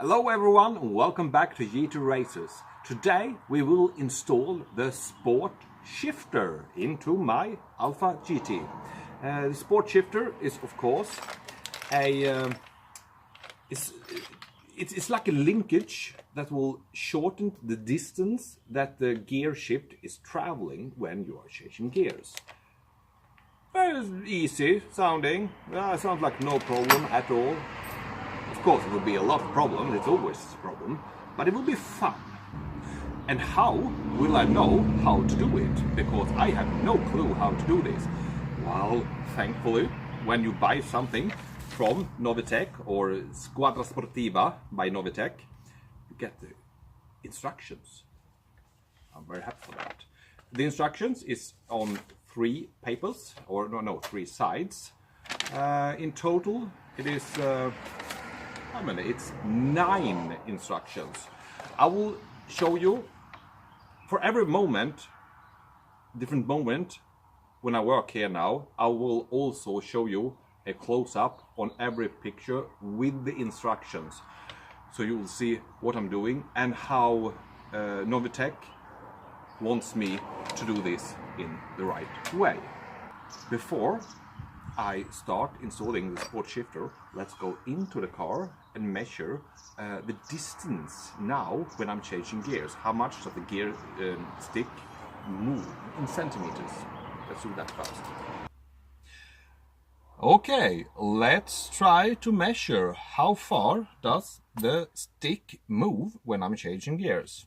Hello everyone and welcome back to GT Racers. Today we will install the sport shifter into my Alfa GT. The sport shifter is of course it's like a linkage that will shorten the distance that the gear shift is traveling when you are changing gears. Very easy sounding, sounds like no problem at all. Of course, it will be a lot of problems, it's always a problem, but it will be fun. And how will I know how to do it? Because I have no clue how to do this. Well, thankfully, when you buy something from Novitec or Squadrasportiva by Novitec, you get the instructions. I'm very happy for that. The instructions is on 3 papers, or no, 3 sides. In total, it is it's 9 instructions. I will show you for every moment, different moment when I work here now. I will also show you a close-up on every picture with the instructions, so you will see what I'm doing and how Novitec wants me to do this in the right way. Before I start installing the sport shifter, let's go into the car and measure the distance now when I'm changing gears. How much does the gear stick move in centimeters? Let's do that first. Okay, let's try to measure how far does the stick move when I'm changing gears.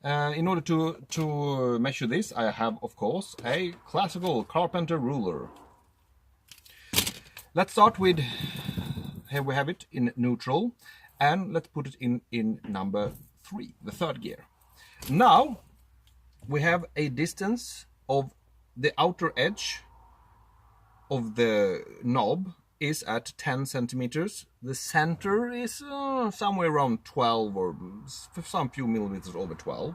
In order to measure this, I have of course a classical carpenter ruler. Let's start with, here we have it in neutral, and let's put it in number 3, the 3rd gear. Now we have a distance of the outer edge of the knob is at 10 centimeters. The center is somewhere around 12 or some few millimeters over 12.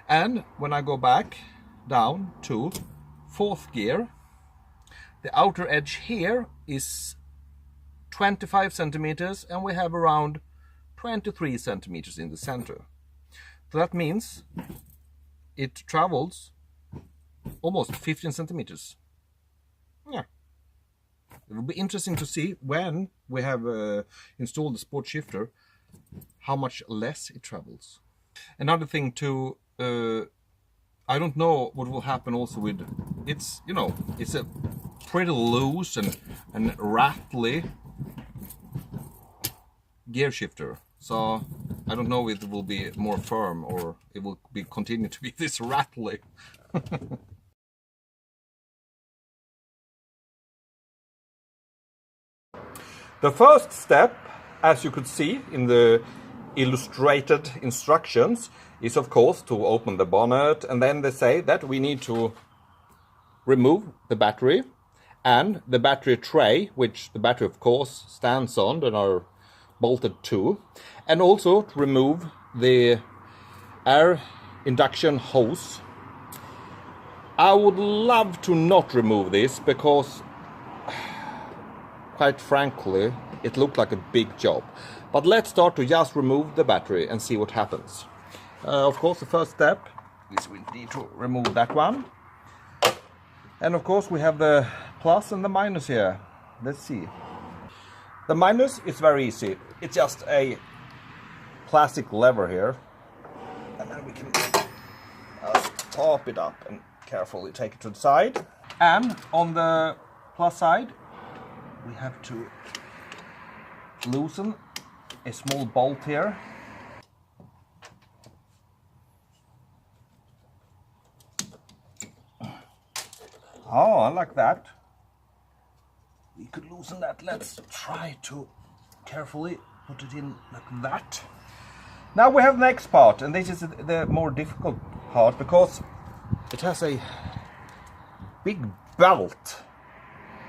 And when I go back down to 4th gear, the outer edge here is 25 centimeters and we have around 23 centimeters in the center. So that means it travels almost 15 centimeters. Yeah. It will be interesting to see when we have installed the sport shifter how much less it travels. Another thing too, I don't know what will happen also with it's a pretty loose and rattly gear shifter, so I don't know if it will be more firm or it will be continue to be this rattly. The first step, as you could see in the illustrated instructions, is of course to open the bonnet, and then they say that we need to remove the battery and the battery tray, which the battery of course stands on and are bolted to, and also to remove the air induction hose. I would love to not remove this because quite frankly it looked like a big job, but let's start to just remove the battery and see what happens. Of course the first step is we need to remove that one, and of course we have the plus and the minus here. Let's see. The minus is very easy. It's just a plastic lever here, and then we can pop it up and carefully take it to the side. And on the plus side we have to loosen a small bolt here. Oh, I like that. We could loosen that. Let's try to carefully put it in like that. Now we have the next part, and this is the more difficult part because it has a big belt,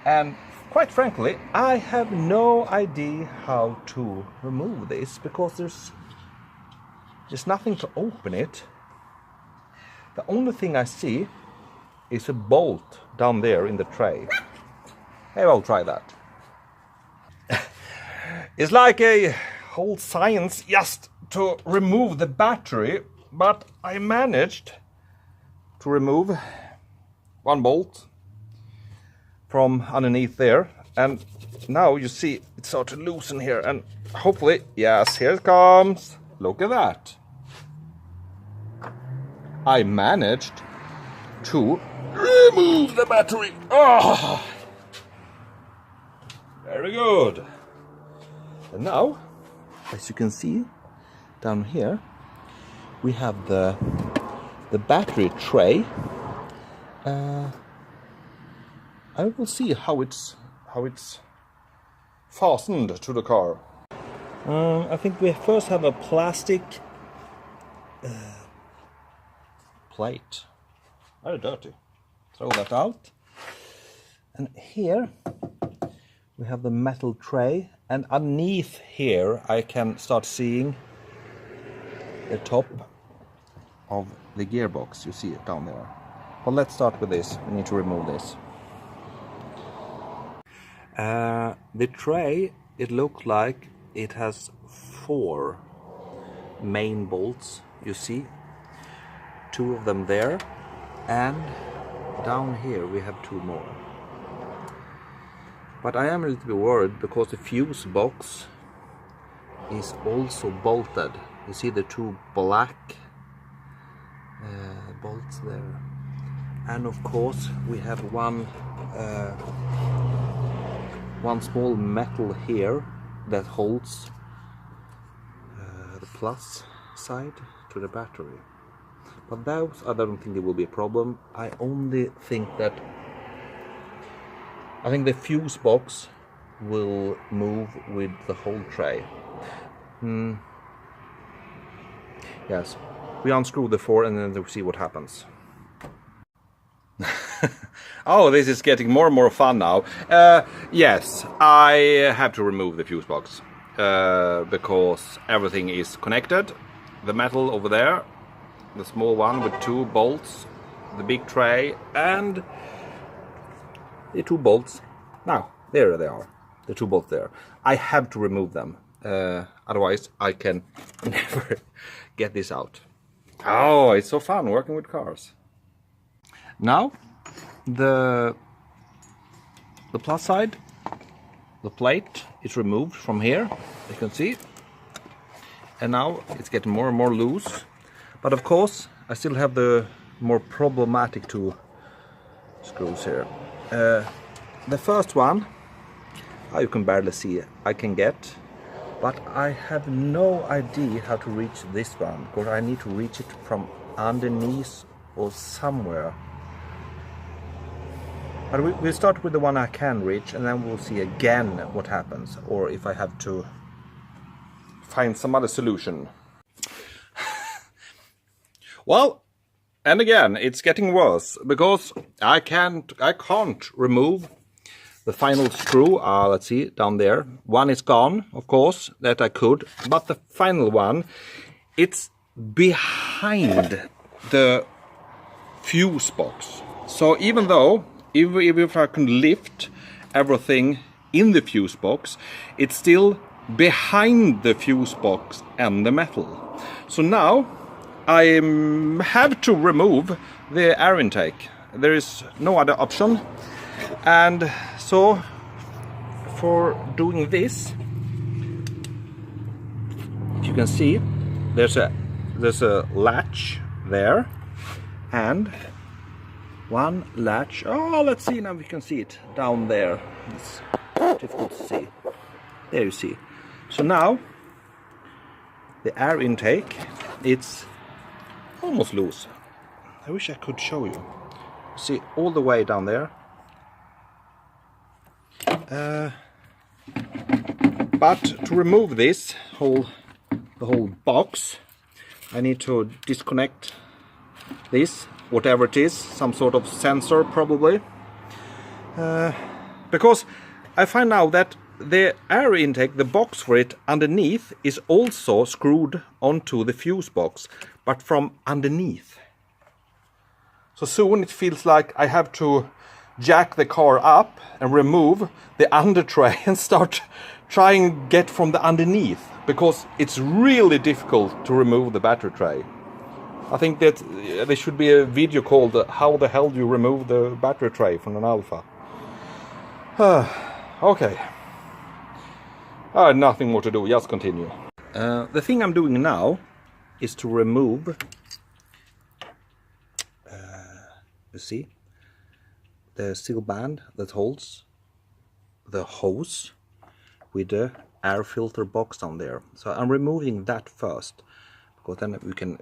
and quite frankly I have no idea how to remove this because there's nothing to open it. The only thing I see is a bolt down there in the tray. Maybe I'll try that. It's like a whole science just to remove the battery, but I managed to remove one bolt from underneath there, and now you see it starts to loosen here, and hopefully, yes, here it comes. Look at that. I managed to remove the battery. Oh, very good. And now, as you can see down here, we have the battery tray. I will see how it's fastened to the car. I think we first have a plastic plate. Very dirty. Throw that out. And here we have the metal tray, and underneath here I can start seeing the top of the gearbox. You see it down there. But let's start with this. We need to remove this. The tray, it looks like it has 4 main bolts. You see 2 of them there, and down here we have 2 more. But I am a little bit worried because the fuse box is also bolted. You see the 2 black bolts there, and of course we have one small metal here that holds the plus side to the battery. But those, I don't think it will be a problem. I only think that the fuse box will move with the whole tray. Yes, we unscrew the 4 and then we'll see what happens. Oh, this is getting more and more fun now. Yes, I have to remove the fuse box because everything is connected. The metal over there, the small one with 2 bolts, the big tray, and the 2 bolts. Now, there they are, the 2 bolts there. I have to remove them, otherwise I can never get this out. Oh, it's so fun working with cars. Now, the plus side, the plate is removed from here, you can see, and now it's getting more and more loose. But of course I still have the more problematic 2 screws here. The first one, you can barely see, I can get, but I have no idea how to reach this one, because I need to reach it from underneath or somewhere. But we'll start with the one I can reach, and then we'll see again what happens, or if I have to find some other solution. Well, and again, it's getting worse, because I can't remove the final screw. Let's see, down there. One is gone, of course, that I could, but the final one, it's behind the fuse box. So even though, even if I can lift everything in the fuse box, it's still behind the fuse box and the metal. So now I have to remove the air intake. There is no other option. And so for doing this, you can see there's a latch there, and one latch. Oh, let's see, now we can see it down there. It's difficult to see. There you see. So now the air intake, it's almost loose. I wish I could show you. See, all the way down there. But to remove this the whole box, I need to disconnect this, whatever it is, some sort of sensor probably, because I find now that the air intake, the box for it underneath, is also screwed onto the fuse box, but from underneath. So soon it feels like I have to jack the car up and remove the under tray and start trying to get from the underneath. because it's really difficult to remove the battery tray. I think that there should be a video called how the hell do you remove the battery tray from an Alfa. Okay. Nothing more to do, just continue. The thing I'm doing now is to remove, you see, the steel band that holds the hose with the air filter box down there. So I'm removing that first, because then we can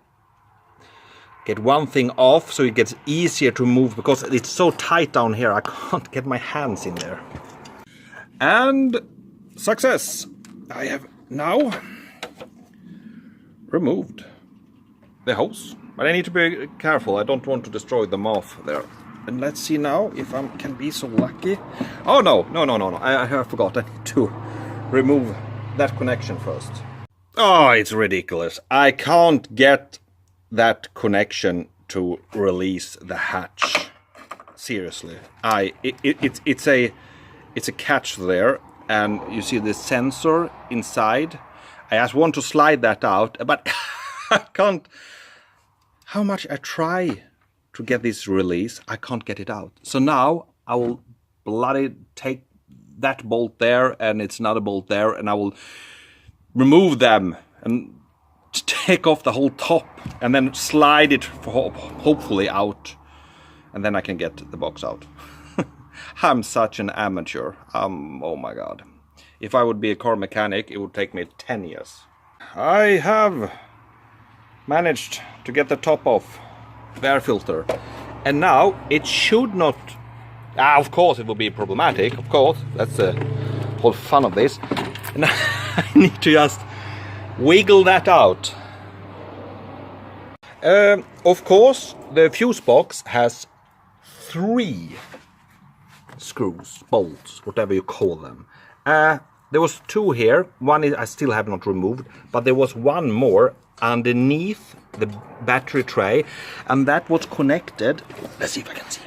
get one thing off so it gets easier to move, because it's so tight down here I can't get my hands in there. And success! I have now removed the hose, but I need to be careful. I don't want to destroy the mouth there. And let's see now if I can be so lucky. Oh no, I forgot. I need to remove that connection first. Oh, it's ridiculous. I can't get that connection to release the hatch. Seriously, it's a catch there, and you see the sensor inside. I just want to slide that out, but I can't. How much I try to get this release, I can't get it out. So now I will bloody take that bolt there, and it's another bolt there, and I will remove them and take off the whole top and then slide it hopefully out, and then I can get the box out. I'm such an amateur. Oh my god. If I would be a car mechanic, it would take me 10 years. I have managed to get the top off the air filter, and now it should not, of course it will be problematic, of course, that's the whole fun of this, and I need to just wiggle that out. Of course the fuse box has 3 screws, bolts, whatever you call them. There was 2 here, one I still have not removed, but there was one more underneath the battery tray, and that was connected. Let's see if I can see.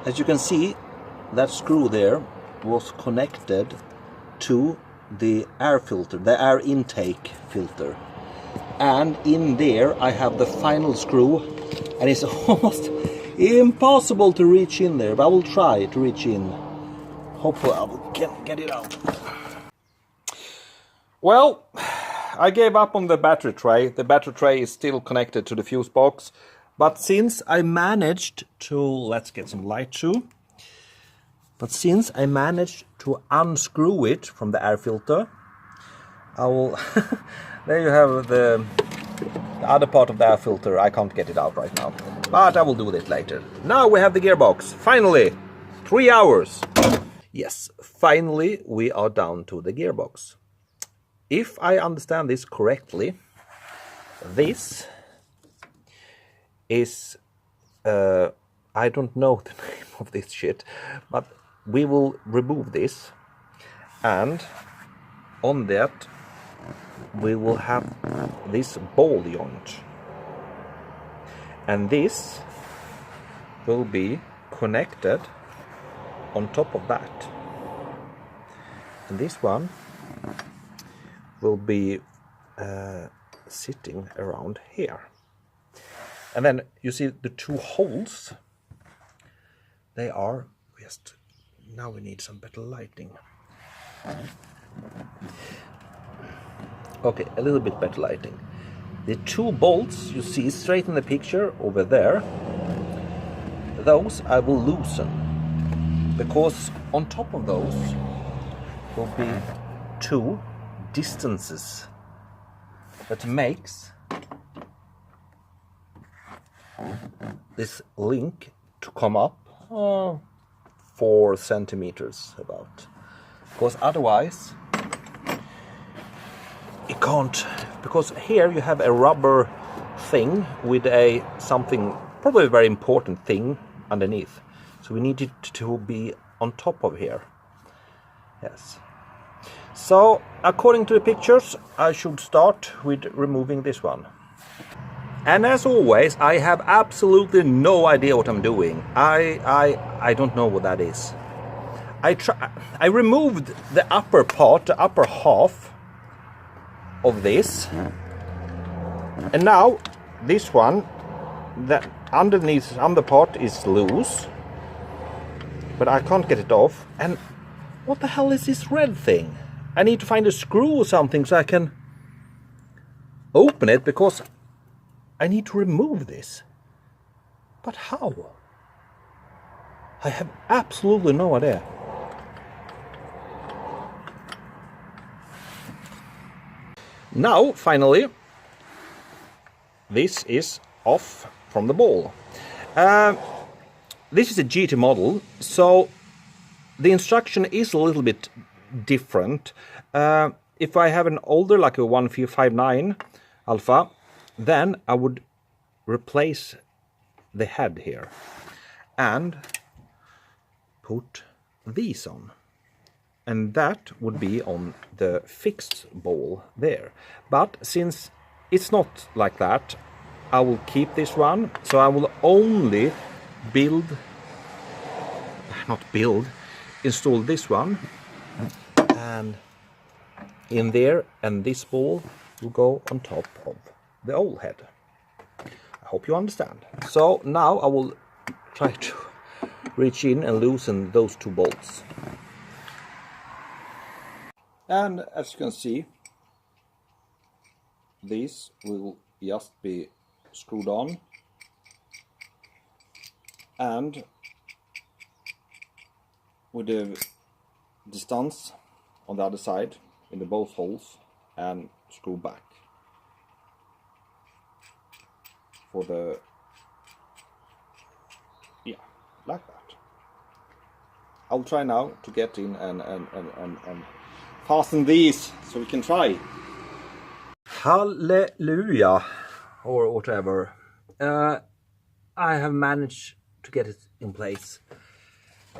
As you can see, that screw there was connected to the air filter, the air intake filter, and in there I have the final screw, and it's almost impossible to reach in there, but I will try to reach in. Hopefully I will get it out. Well, I gave up on the battery tray. The battery tray is still connected to the fuse box, but since I managed to, let's get some light too, but since I managed to unscrew it from the air filter, I will, there you have the other part of the air filter. I can't get it out right now, but I will do it later. Now we have the gearbox, finally, 3 hours. Yes, finally we are down to the gearbox. If I understand this correctly, this is, I don't know the name of this shit, but we will remove this, and on that we will have this ball joint, and this will be connected on top of that, and this one will be sitting around here. And then you see the 2 holes, they are just, now we need some better lighting. Okay, a little bit better lighting. The 2 bolts you see straight in the picture over there, those I will loosen, because on top of those will be 2 distances that makes this link to come up 4 centimeters about, because otherwise it can't, because here you have a rubber thing with a something, probably a very important thing underneath, so we need it to be on top of here. Yes. So, according to the pictures, I should start with removing this one. And as always, I have absolutely no idea what I'm doing. I don't know what that is. I removed the upper part, the upper half, of this, and now this one, the underneath underpart is loose, but I can't get it off. And what the hell is this red thing? I need to find a screw or something so I can open it, because I need to remove this. But how? I have absolutely no idea. Now, finally, this is off from the ball. This is a GT model, so the instruction is a little bit different. If I have an older, like a 1459 Alfa, then I would replace the head here and put these on, and that would be on the fixed ball there. But since it's not like that, I will keep this one, so I will only install this one, and in there, and this ball will go on top of the old head. I hope you understand. So now I will try to reach in and loosen those two bolts. And as you can see, these will just be screwed on, and with the distance on the other side in the both holes, and screw back for the, yeah, like that. I'll try now to get in and fasten these so we can try. Hallelujah, or whatever. I have managed to get it in place.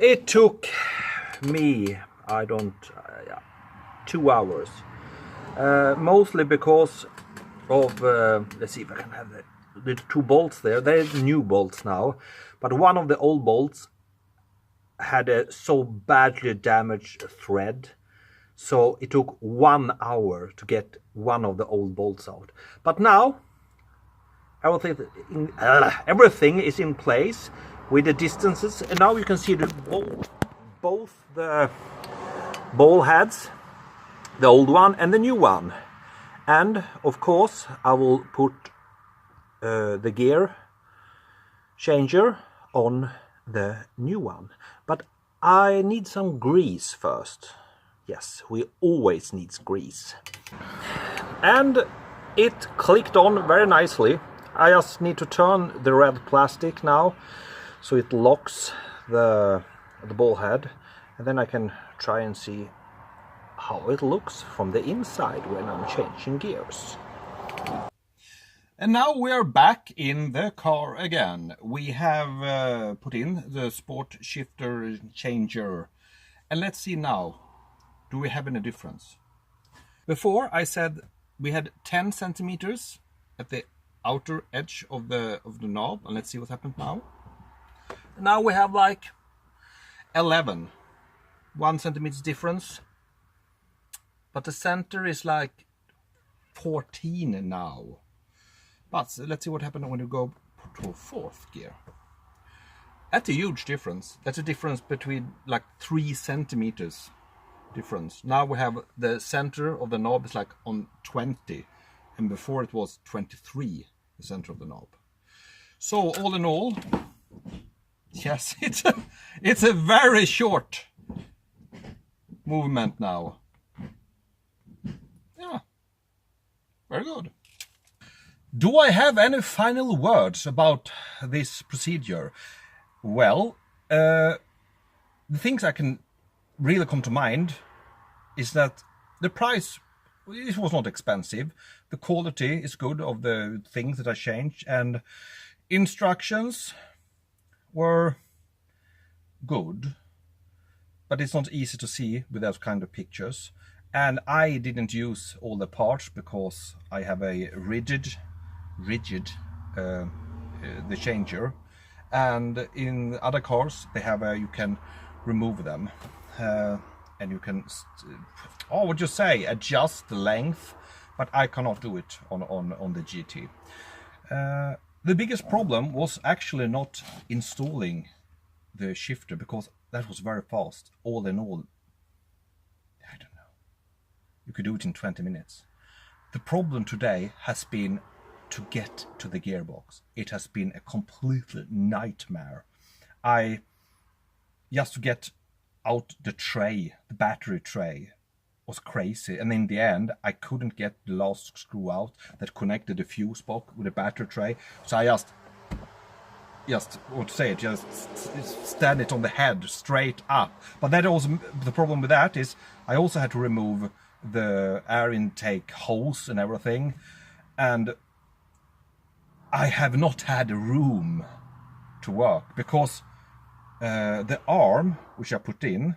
It took me, 2 hours. Mostly because of, let's see if I can have the two bolts there. They're new bolts now, but one of the old bolts had a so badly damaged thread, so it took 1 hour to get one of the old bolts out. But now everything is in place with the distances, and now you can see both the ball heads, the old one and the new one. And of course I will put the gear changer on the new one, but I need some grease first. Yes, we always need grease. And it clicked on very nicely. I just need to turn the red plastic now so it locks the ball head, and then I can try and see how it looks from the inside when I'm changing gears. And now we are back in the car again. We have put in the sport shifter changer, and let's see now, do we have any difference? Before I said we had 10 centimeters at the outer edge of the knob, and let's see what happened now. Now we have like 11, 1 centimeter difference, but the center is like 14 now. But let's see what happened when you go to fourth gear. That's a huge difference. That's a difference between like 3 centimeters difference. Now we have the center of the knob is like on 20, and before it was 23, the center of the knob. So all in all, yes, it's a very short movement now. Yeah, very good. Do I have any final words about this procedure? Well, the things I can really come to mind is that the price, it was not expensive. The quality is good of the things that I changed, and instructions were good, but it's not easy to see with those kind of pictures. And I didn't use all the parts because I have a rigid the changer, and in other cars they have you can remove them, and you can adjust the length but I cannot do it on the GT. The biggest problem was actually not installing the shifter, because that was very fast. All in all, I don't know, you could do it in 20 minutes. The problem today has been to get to the gearbox. It has been a complete nightmare. Just to get out the tray, the battery tray, was crazy, and in the end I couldn't get the last screw out that connected the fuse box with the battery tray, so I just what to say, just stand it on the head straight up. But that also, the problem with that is I also had to remove the air intake hose and everything, and I have not had room to work, because the arm which I put in,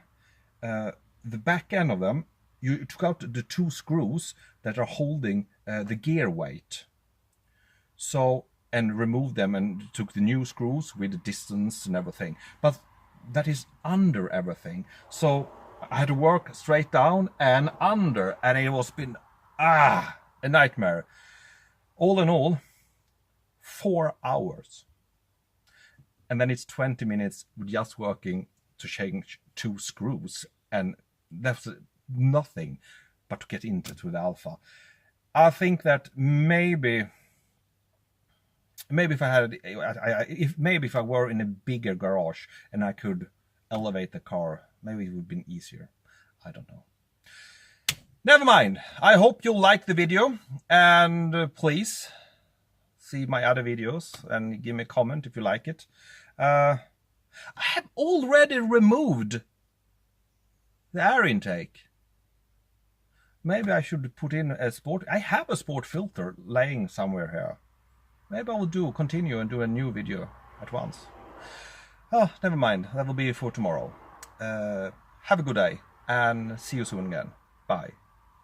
the back end of them, you took out the 2 screws that are holding the gear weight, so, and removed them and took the new screws with the distance and everything, but that is under everything, so I had to work straight down and under, and it was been a nightmare. All in all, 4 hours, and then it's 20 minutes with just working to change 2 screws, and that's nothing but to get into the Alfa. I think that maybe if I had, if I were in a bigger garage and I could elevate the car, maybe it would have been easier. I don't know. Never mind. I hope you like the video, and please see my other videos and give me a comment if you like it. I have already removed the air intake. Maybe I should put in a sport. I have a sport filter laying somewhere here. Maybe I will continue and do a new video at once. Oh, never mind. That will be for tomorrow. Have a good day, and see you soon again. Bye.